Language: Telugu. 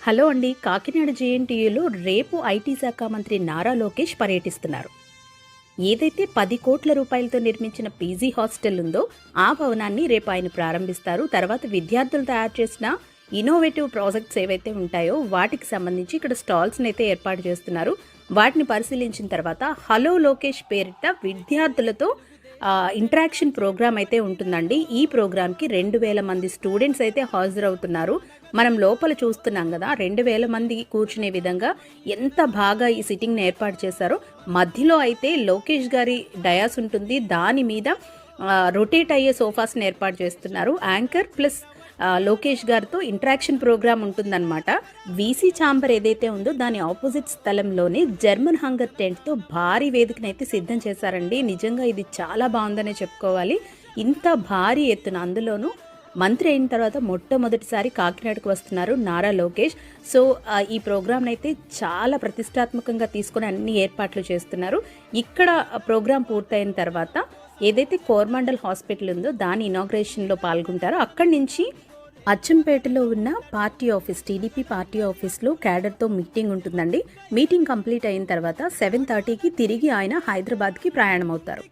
హలో అండి. కాకినాడ జేఎన్టీయూలో రేపు ఐటీ శాఖ మంత్రి నారా లోకేష్ పర్యటిస్తున్నారు. ఏదైతే 10 కోట్ల రూపాయలతో నిర్మించిన పీజీ హాస్టల్ ఉందో ఆ భవనాన్ని రేపు ఆయన ప్రారంభిస్తారు. తర్వాత విద్యార్థులు తయారు చేసిన ఇన్నోవేటివ్ ప్రాజెక్ట్స్ ఏవైతే ఉంటాయో వాటికి సంబంధించి ఇక్కడ స్టాల్స్ని అయితే ఏర్పాటు చేస్తున్నారు. వాటిని పరిశీలించిన తర్వాత హలో లోకేష్ పేరిట విద్యార్థులతో ఇంటరాక్షన్ ప్రోగ్రామ్ అయితే ఉంటుందండి. ఈ ప్రోగ్రామ్కి 2000 మంది స్టూడెంట్స్ అయితే హాజరవుతున్నారు. మనం లోపల చూస్తున్నాం కదా, 2000 మంది కూర్చునే విధంగా ఎంత బాగా ఈ సిట్టింగ్ని ఏర్పాటు చేశారో. మధ్యలో అయితే లోకేష్ గారి డయాస్ ఉంటుంది, దాని మీద రొటేట్ అయ్యే సోఫాస్ని ఏర్పాటు చేస్తున్నారు. యాంకర్ ప్లస్ లోకేష్ గారితో ఇంటరాక్షన్ ప్రోగ్రామ్ ఉంటుందన్నమాట. వీసీ ఛాంబర్ ఏదైతే ఉందో దాని ఆపోజిట్ స్థలంలోనే జర్మన్ హంగర్ టెంట్తో భారీ వేదికనైతే సిద్ధం చేశారండి. నిజంగా ఇది చాలా బాగుందనే చెప్పుకోవాలి. ఇంత భారీ ఎత్తున, అందులోనూ మంత్రి అయిన తర్వాత మొట్టమొదటిసారి కాకినాడకు వస్తున్నారు నారా లోకేష్. సో ఈ ప్రోగ్రామ్ని అయితే చాలా ప్రతిష్టాత్మకంగా తీసుకొని అన్ని ఏర్పాట్లు చేస్తున్నారు. ఇక్కడ ప్రోగ్రాం పూర్తయిన తర్వాత ఏదైతే కోరమండల్ హాస్పిటల్ ఉందో దాని ఇనాగ్రేషన్లో పాల్గొంటారో అక్కడి నుంచి అచ్చంపేటలో ఉన్న పార్టీ ఆఫీస్, టీడీపీ పార్టీ ఆఫీస్లో క్యాడర్తో మీటింగ్ ఉంటుందండి. మీటింగ్ కంప్లీట్ అయిన తర్వాత 7:30కి తిరిగి ఆయన హైదరాబాద్కి ప్రయాణం అవుతారు.